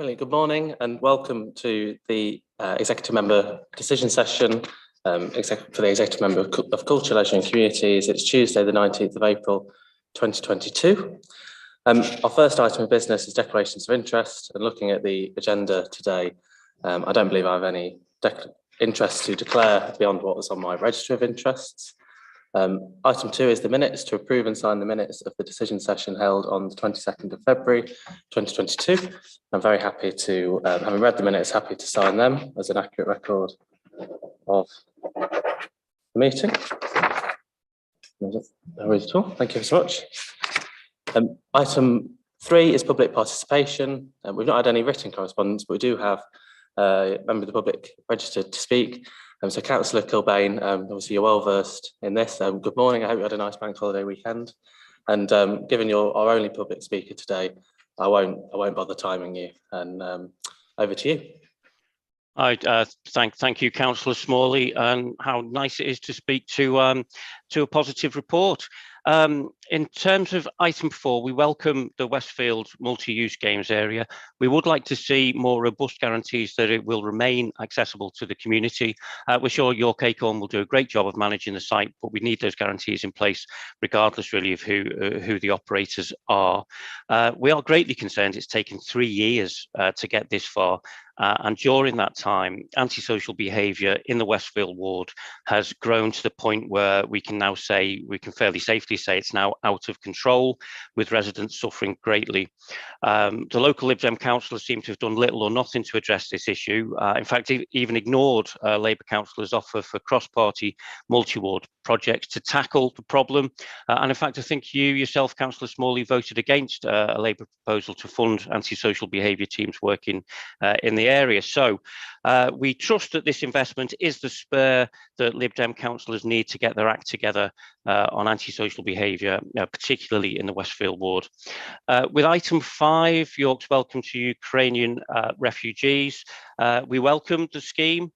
Brilliant. Good morning and welcome to the Executive Member Decision Session for the Executive Member of Culture, Leisure and Communities. It's Tuesday, the 19th of April, 2022. Our first item of business is declarations of interest, and looking at the agenda today, I don't believe I have any interest to declare beyond what was on my register of interests. Item 2 is the minutes, to approve and sign the minutes of the decision session held on the 22nd of February 2022. I'm very happy to, having read the minutes, happy to sign them as an accurate record of the meeting. No worries at all. Thank you so much. Item 3 is public participation. We've not had any written correspondence, but we do have a member of the public registered to speak. So Councillor Kilbane, obviously you're well versed in this. Good morning, I hope you had a nice bank holiday weekend. And given you're our only public speaker today, I won't bother timing you, and over to you. Thank you, Councillor Smalley, and how nice it is to speak to a positive report. In terms of item 4, we welcome the Westfield multi-use games area. We would like to see more robust guarantees that it will remain accessible to the community. We're sure York Acorn will do a great job of managing the site, but we need those guarantees in place regardless really of who the operators are. We are greatly concerned it's taken 3 years to get this far. And during that time, antisocial behaviour in the Westfield ward has grown to the point where we can fairly safely say it's now out of control, with residents suffering greatly. The local Lib Dem councillors seem to have done little or nothing to address this issue. In fact, even ignored Labour councillors' offer for cross-party multi-ward projects to tackle the problem. And in fact, I think you yourself, Councillor Smalley, voted against a Labour proposal to fund antisocial behaviour teams working in the area. So we trust that this investment is the spur that Lib Dem councillors need to get their act together on antisocial behaviour, particularly in the Westfield ward. With item 5, York's welcome to Ukrainian refugees. We welcome the scheme.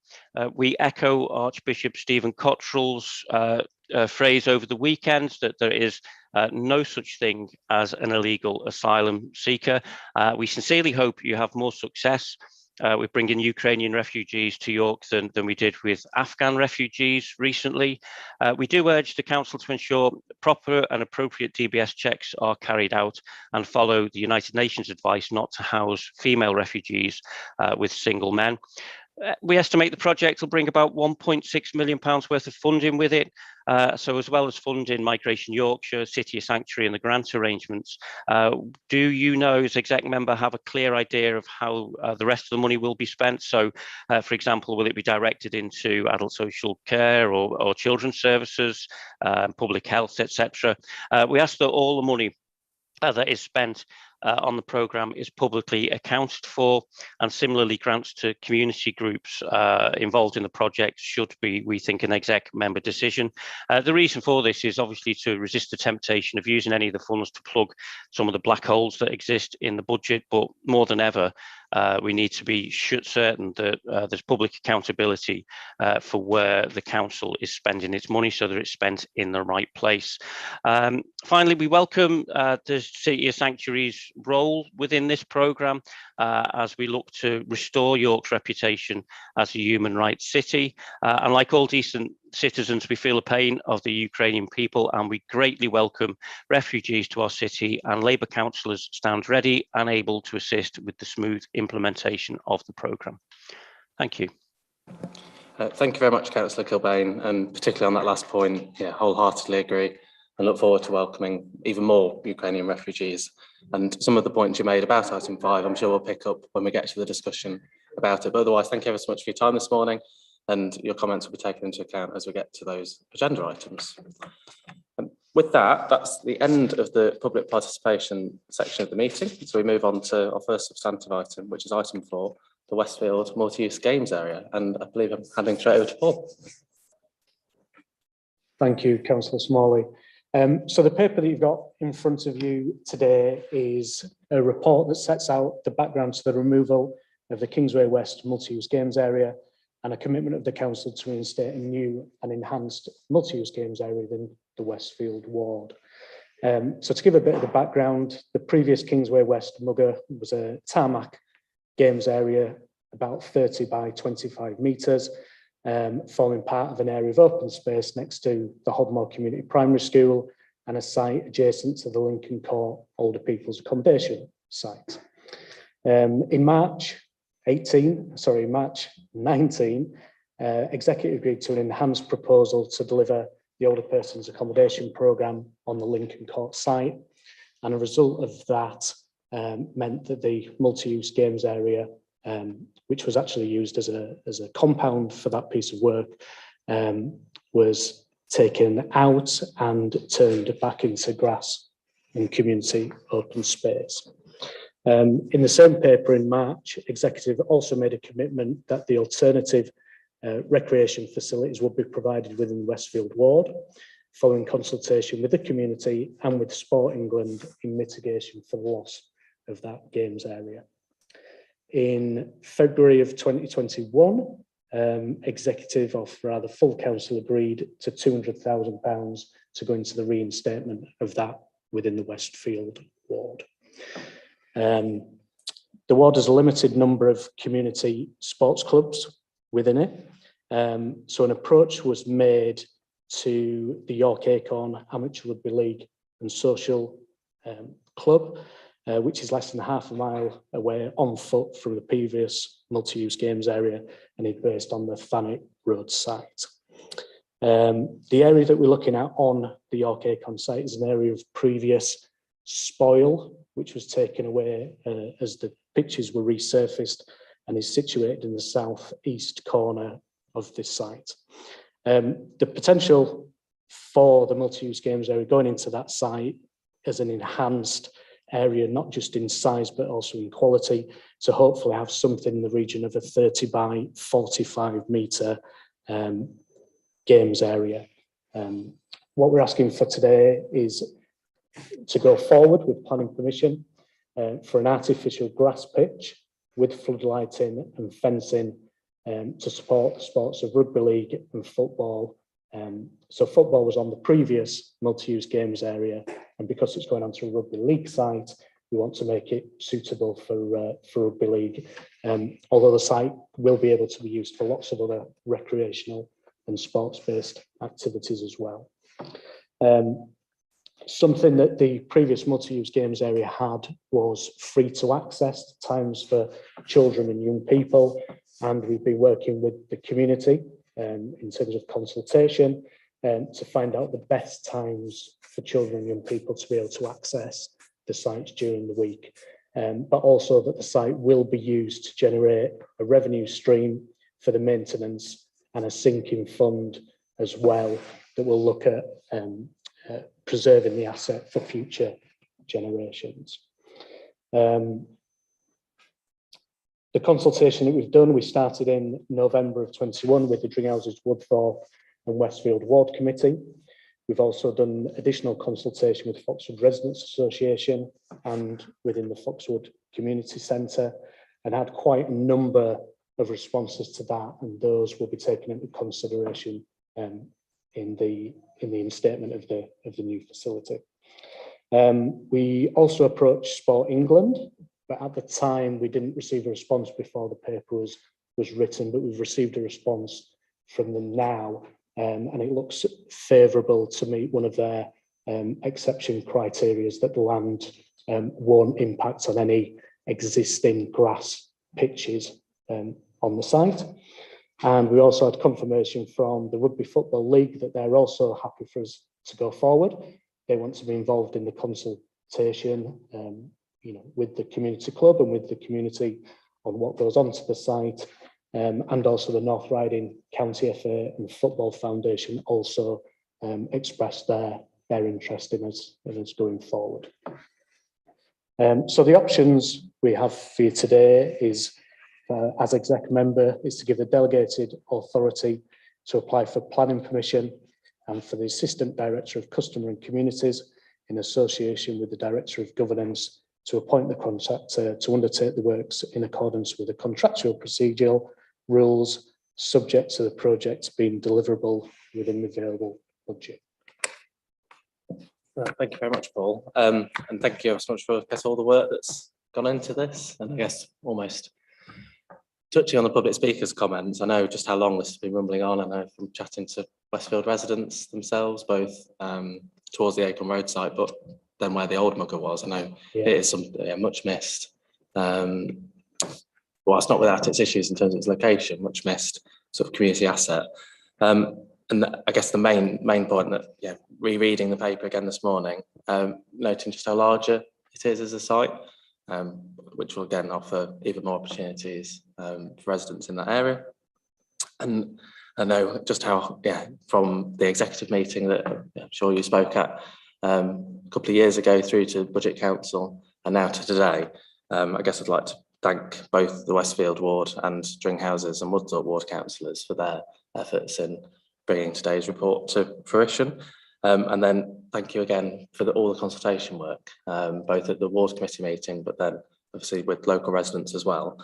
We echo Archbishop Stephen Cottrell's phrase over the weekend that there is no such thing as an illegal asylum seeker. We sincerely hope you have more success with bringing Ukrainian refugees to York than we did with Afghan refugees recently. We do urge the council to ensure proper and appropriate DBS checks are carried out and follow the United Nations advice not to house female refugees with single men. We estimate the project will bring about £1.6 million worth of funding with it. So as well as funding Migration Yorkshire, City of Sanctuary and the grant arrangements, do you know, as exec member, have a clear idea of how the rest of the money will be spent? So, for example, will it be directed into adult social care or children's services, public health, etc.? We ask that all the money that is spent on the programme is publicly accounted for, and similarly grants to community groups involved in the project should be, we think, an exec member decision. The reason for this is obviously to resist the temptation of using any of the funds to plug some of the black holes that exist in the budget, but more than ever, we need to be certain that there's public accountability for where the council is spending its money so that it's spent in the right place. Finally, we welcome the City of Sanctuary's role within this programme as we look to restore York's reputation as a human rights city. And like all decent citizens, we feel the pain of the Ukrainian people, and we greatly welcome refugees to our city, and Labour councillors stand ready and able to assist with the smooth implementation of the programme. Thank you. Thank you very much, Councillor Kilbane, and particularly on that last point, yeah, wholeheartedly agree, and look forward to welcoming even more Ukrainian refugees. And some of the points you made about item 5, I'm sure we'll pick up when we get to the discussion about it. But otherwise, thank you ever so much for your time this morning, and your comments will be taken into account as we get to those agenda items. With that, that's the end of the public participation section of the meeting. So we move on to our first substantive item, which is item 4, the Westfield multi-use games area. And I believe I'm handing straight over to Paul. Thank you, Councillor Smalley. So the paper that you've got in front of you today is a report that sets out the background to the removal of the Kingsway West multi-use games area and a commitment of the council to reinstate a new and enhanced multi-use games area within the Westfield ward. So to give a bit of the background, the previous Kingsway West mugger was a tarmac games area, about 30 by 25 metres, forming part of an area of open space next to the Hodmore Community Primary School and a site adjacent to the Lincoln Court Older People's Accommodation site. In March 19, Executive agreed to an enhanced proposal to deliver the Older Persons Accommodation Programme on the Lincoln Court site, and a result of that meant that the multi-use games area, which was actually used as a compound for that piece of work, was taken out and turned back into grass and community open space. In the same paper in March, Executive also made a commitment that the alternative recreation facilities would be provided within the Westfield ward, following consultation with the community and with Sport England in mitigation for the loss of that games area. In February of 2021, Executive, or rather full council, agreed to £200,000 to go into the reinstatement of that within the Westfield ward. The ward has a limited number of community sports clubs within it. So an approach was made to the York Acorn Amateur Rugby League and Social Club, which is less than half a mile away on foot from the previous multi-use games area and is based on the Thanet Road site. The area that we're looking at on the York Acorn site is an area of previous spoil, which was taken away as the pitches were resurfaced, and is situated in the southeast corner of this site. The potential for the multi-use games area going into that site as an enhanced area, not just in size but also in quality, to hopefully have something in the region of a 30 by 45 metre games area. What we're asking for today is to go forward with planning permission for an artificial grass pitch with floodlighting and fencing to support the sports of rugby league and football. So football was on the previous multi-use games area, and because it's going onto a rugby league site, we want to make it suitable for rugby league. Although the site will be able to be used for lots of other recreational and sports-based activities as well. Something that the previous multi-use games area had was free to access times for children and young people, and we've been working with the community in terms of consultation to find out the best times for children and young people to be able to access the sites during the week, but also that the site will be used to generate a revenue stream for the maintenance and a sinking fund as well that will look at preserving the asset for future generations. The consultation that we've done, we started in November of 21 with the Dringhouses, Woodthorpe and Westfield Ward Committee. We've also done additional consultation with Foxwood Residents Association and within the Foxwood Community Centre, and had quite a number of responses to that, and those will be taken into consideration in the instatement of the new facility. We also approached Sport England, but at the time we didn't receive a response before the paper was written, but we've received a response from them now, and it looks favourable to meet one of their exception criteria, that the land won't impact on any existing grass pitches on the site. And we also had confirmation from the Rugby Football League that they're also happy for us to go forward. They want to be involved in the consultation with the community club and with the community on what goes onto the site. And also the North Riding County FA and Football Foundation also expressed their interest in us going forward. So the options we have for you today is, as exec member, is to give the delegated authority to apply for planning permission, and for the Assistant Director of Customer and Communities, in association with the Director of Governance, to appoint the contractor to undertake the works in accordance with the contractual procedural rules, subject to the project being deliverable within the available budget. Thank you very much, Paul. And thank you so much for all the work that's gone into this, and I guess almost touching on the public speaker's comments, I know just how long this has been rumbling on. I know from chatting to Westfield residents themselves, both towards the Acorn Road site, but then where the old mugger was. I know it is much missed. Well, it's not without its issues in terms of its location, much missed sort of community asset. And I guess the main point that, rereading the paper again this morning, noting just how larger it is as a site, which will again offer even more opportunities for residents in that area. And I know just how, from the executive meeting that I'm sure you spoke at a couple of years ago through to Budget Council and now to today, I guess I'd like to thank both the Westfield Ward and Dringhouses and Woodthorpe Ward councillors for their efforts in bringing today's report to fruition. And then thank you again for all the consultation work, both at the Ward Committee meeting, but then obviously with local residents as well.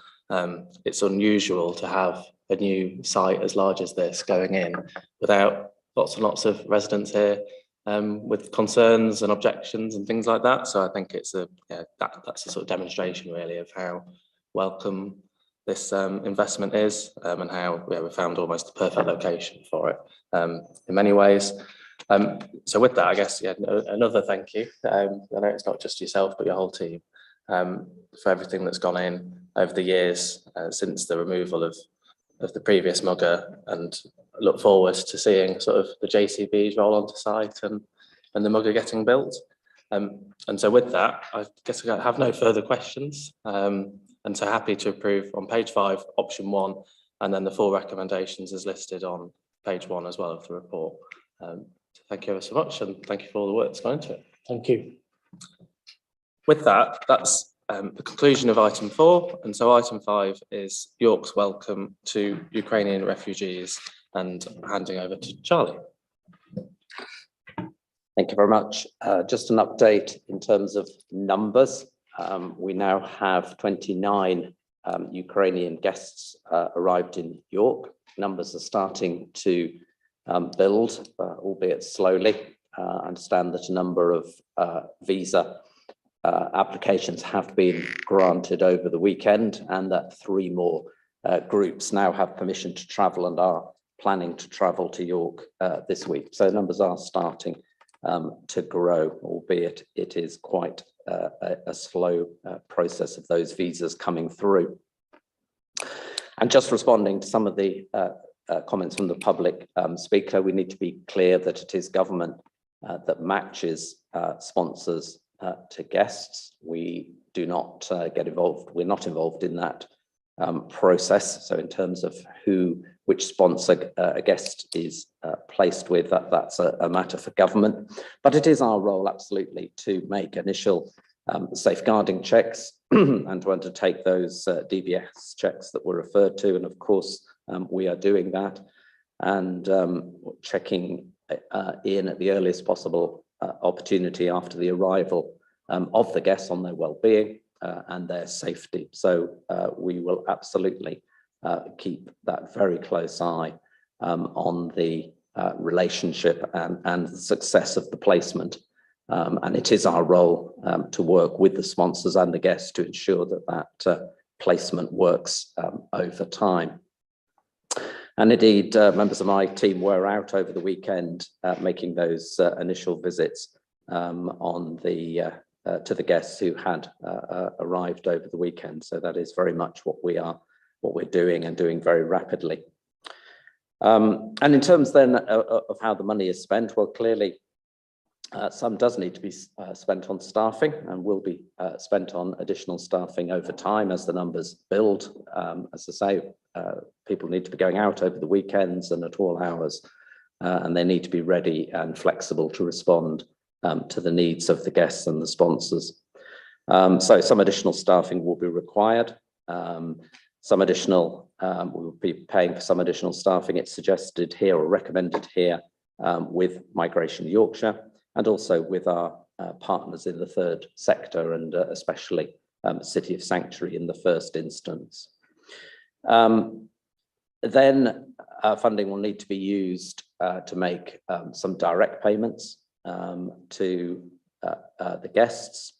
It's unusual to have a new site as large as this going in without lots and lots of residents here with concerns and objections and things like that. So I think it's that's a sort of demonstration really of how welcome this investment is and how we found almost the perfect location for it in many ways. So with that, I guess another thank you. I know it's not just yourself but your whole team for everything that's gone in over the years since the removal of the previous mugger, and look forward to seeing sort of the JCBs roll onto site and the mugger getting built. And so with that, I guess I have no further questions. And so happy to approve on page 5, option 1, and then the full recommendations as listed on page 1 as well of the report. So thank you ever so much, and thank you for all the work that's gone into it. Thank you. With that, that's the conclusion of item 4. And so item 5 is York's welcome to Ukrainian refugees, and handing over to Charlie. Thank you very much. Just an update in terms of numbers. We now have 29 Ukrainian guests arrived in York. Numbers are starting to build, albeit slowly. I understand that a number of visa applications have been granted over the weekend, and that 3 more groups now have permission to travel and are planning to travel to York this week. So numbers are starting to grow, albeit it is quite a slow process of those visas coming through. And just responding to some of the comments from the public speaker, we need to be clear that it is government that matches sponsors to guests. We do not get involved. We're not involved in that process. So in terms of which sponsor a guest is placed with, that's a matter for government. But it is our role, absolutely, to make initial safeguarding checks and to undertake those DBS checks that were referred to. And of course, we are doing that and checking in at the earliest possible opportunity after the arrival of the guests on their well-being and their safety. So we will absolutely keep that very close eye on the relationship and the success of the placement. And it is our role to work with the sponsors and the guests to ensure that placement works over time. And indeed, members of my team were out over the weekend making those initial visits to the guests who had arrived over the weekend. So that is very much what we're doing, and doing very rapidly. And in terms then of how the money is spent, well, clearly some does need to be spent on staffing, and will be spent on additional staffing over time as the numbers build. As I say, people need to be going out over the weekends and at all hours, and they need to be ready and flexible to respond to the needs of the guests and the sponsors. So some additional staffing will be required. Some additional, we'll be paying for some additional staffing. It's suggested here or recommended here with Migration Yorkshire, and also with our partners in the third sector, and especially City of Sanctuary in the first instance. Then funding will need to be used to make some direct payments to the guests.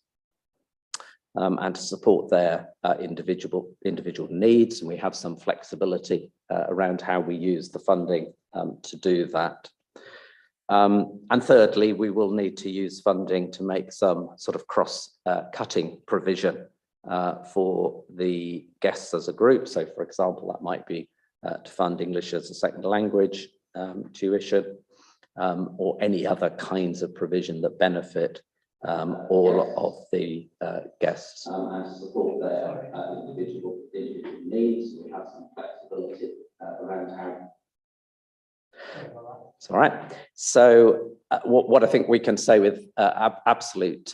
and to support their individual needs. And we have some flexibility around how we use the funding to do that. And thirdly, we will need to use funding to make some sort of cross-cutting provision for the guests as a group. So, for example, that might be to fund English as a second language tuition, or any other kinds of provision that benefit all of the guests. And to support their individual needs, we have some flexibility around how. It's all right. So what I think we can say with absolute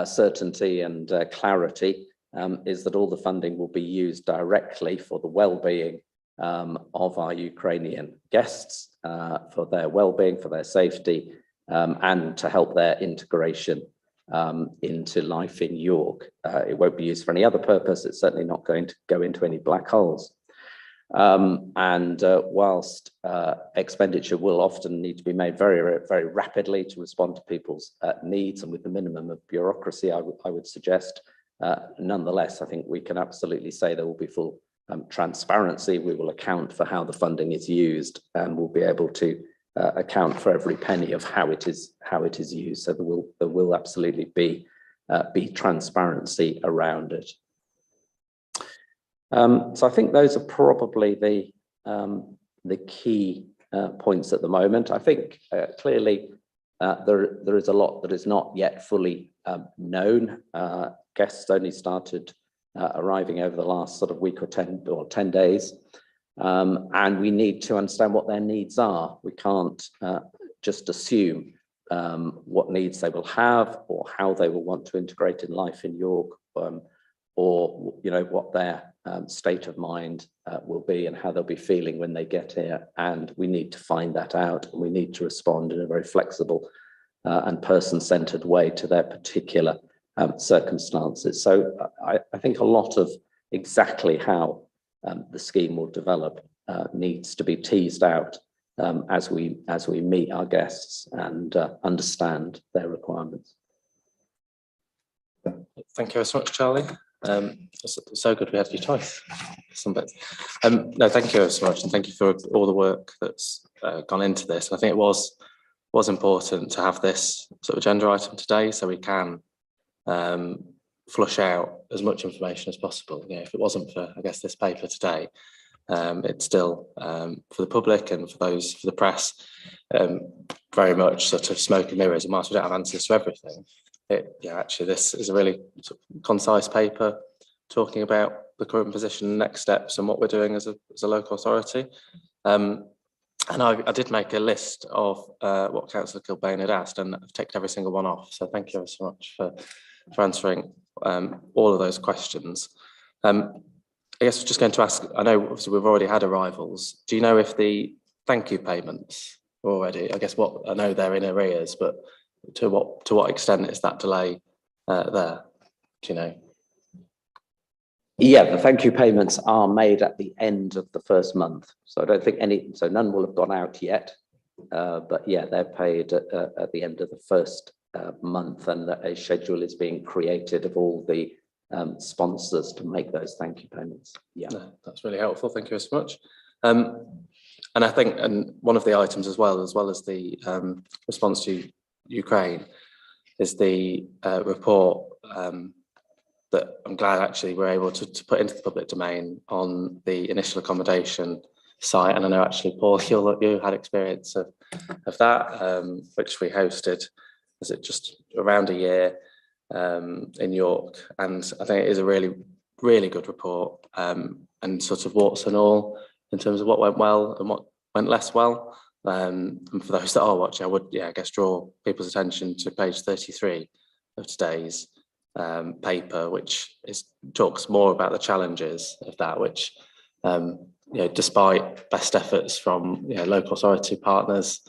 certainty and clarity is that all the funding will be used directly for the well-being of our Ukrainian guests, for their well-being, for their safety, and to help their integration into life in York. It won't be used for any other purpose. It's certainly not going to go into any black holes. Whilst expenditure will often need to be made very, very rapidly to respond to people's needs and with the minimum of bureaucracy, I would suggest, nonetheless, I think we can absolutely say there will be full transparency. We will account for how the funding is used, and we'll be able to account for every penny of how it is used. So there will absolutely be transparency around it. So I think those are probably the key points at the moment. I think clearly there is a lot that is not yet fully known. Guests only started arriving over the last sort of week or 10 days. And we need to understand what their needs are. We can't just assume what needs they will have or how they will want to integrate in life in York, or what their state of mind will be and how they'll be feeling when they get here. And we need to find that out, and we need to respond in a very flexible and person-centered way to their particular circumstances. So I think a lot of exactly how the scheme will develop needs to be teased out as we meet our guests and understand their requirements. Thank you so much, Charlie. So good we had your choice. Some bits. No, thank you so much, and thank you for all the work that's gone into this. I think it was important to have this sort of agenda item today, so we can flush out as much information as possible. If it wasn't for, I guess, this paper today, it's still for the public and for the press, very much sort of smoke and mirrors. And whilst we don't have answers to everything, actually this is a really sort of concise paper talking about the current position, next steps, and what we're doing as a local authority. And I did make a list of what Councillor Kilbane had asked, and I've ticked every single one off. So thank you so much for answering all of those questions. I guess I'm just going to ask, I know obviously we've already had arrivals. Do you know if the thank you payments are already, I guess I know they're in arrears, but to what extent is that delay there? Do you know? Yeah, the thank you payments are made at the end of the first month. So I don't think none will have gone out yet. But yeah, they're paid at the end of the first month, and a schedule is being created of all the sponsors to make those thank you payments. Yeah, no, that's really helpful. Thank you so much. And I think, and one of the items as well as the response to Ukraine is the report that I'm glad actually we're able to put into the public domain on the initial accommodation site. And I know actually, Paul, you had experience of that, which we hosted, was it just around a year in York, and I think it is a really, really good report, and sort of warts and all in terms of what went well and what went less well. And for those that are watching, I would, I guess, draw people's attention to page 33 of today's paper, which talks more about the challenges of that, which, despite best efforts from local authority partners,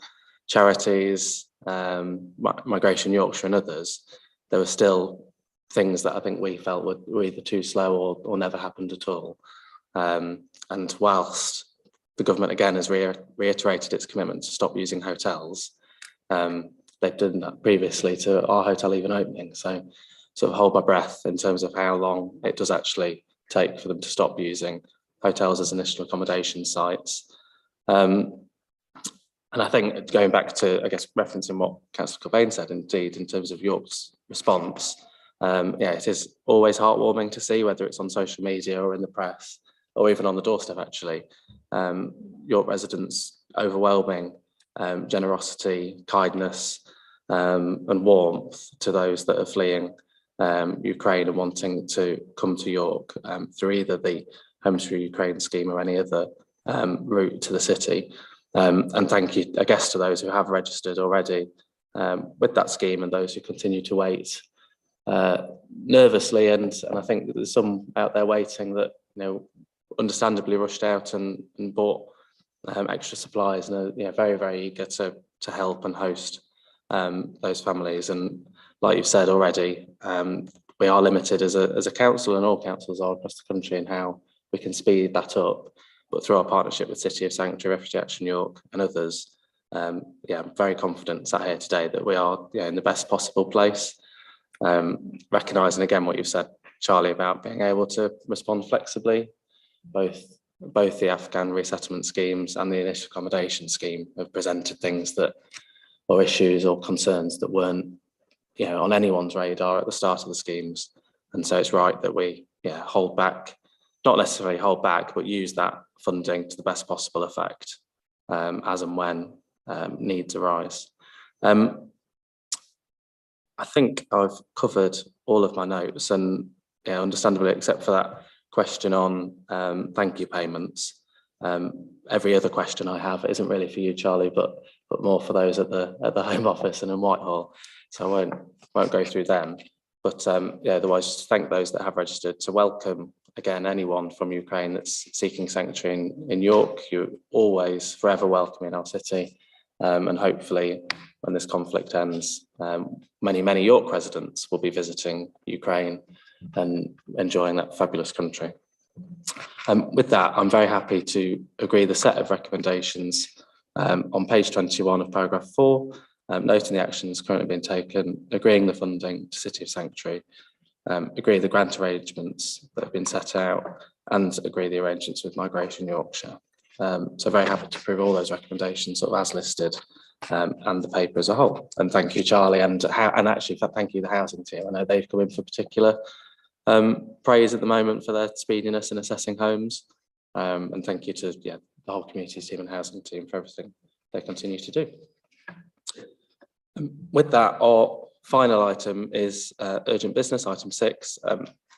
charities, Migration Yorkshire and others, there were still things that I think we felt were either too slow or never happened at all. And whilst the government again has reiterated its commitment to stop using hotels, they've done that previously to our hotel even opening. So sort of hold my breath in terms of how long it does actually take for them to stop using hotels as initial accommodation sites. And I think going back to, I guess, referencing what Councillor Cobain said, indeed, in terms of York's response, yeah, it is always heartwarming to see, whether it's on social media or in the press, or even on the doorstep, actually. York residents' overwhelming generosity, kindness, and warmth to those that are fleeing Ukraine and wanting to come to York through either the Homes for Ukraine scheme or any other route to the city. And thank you, I guess, to those who have registered already with that scheme and those who continue to wait nervously. And I think there's some out there waiting that, you know, understandably rushed out and bought extra supplies and are, you know, very, very eager to help and host those families. And like you've said already, we are limited as a council, and all councils are across the country, in how we can speed that up. But through our partnership with City of Sanctuary, Refugee Action York and others, yeah, I'm very confident sat here today that we are, yeah, in the best possible place. Recognising again what you've said, Charlie, about being able to respond flexibly. Both the Afghan resettlement schemes and the initial accommodation scheme have presented things that, or issues or concerns that weren't, you know, on anyone's radar at the start of the schemes. And so it's right that we, yeah, hold back, not necessarily hold back, but use that funding to the best possible effect as and when needs arise. I think I've covered all of my notes, and, yeah, understandably, except for that question on thank you payments. Every other question I have isn't really for you, Charlie, but more for those at the Home Office and in Whitehall. So I won't go through them. But yeah, otherwise, just thank those that have registered, to welcome again anyone from Ukraine that's seeking sanctuary in York. You're always forever welcome in our city, and hopefully, when this conflict ends, many York residents will be visiting Ukraine and enjoying that fabulous country. With that, I'm very happy to agree the set of recommendations on page 21 of paragraph 4, noting the actions currently being taken, agreeing the funding to City of Sanctuary, agree the grant arrangements that have been set out, and agree the arrangements with Migration Yorkshire. So very happy to approve all those recommendations sort of as listed, and the paper as a whole. And thank you, Charlie, and actually thank you, the housing team. I know they've come in for particular praise at the moment for their speediness in assessing homes. And thank you to, yeah, the whole communities team and housing team for everything they continue to do. With that, our final item is urgent business, item 6.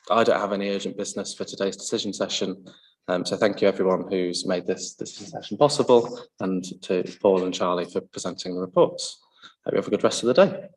I don't have any urgent business for today's decision session. So thank you everyone who's made this decision session possible, and to Paul and Charlie for presenting the reports. Hope you have a good rest of the day.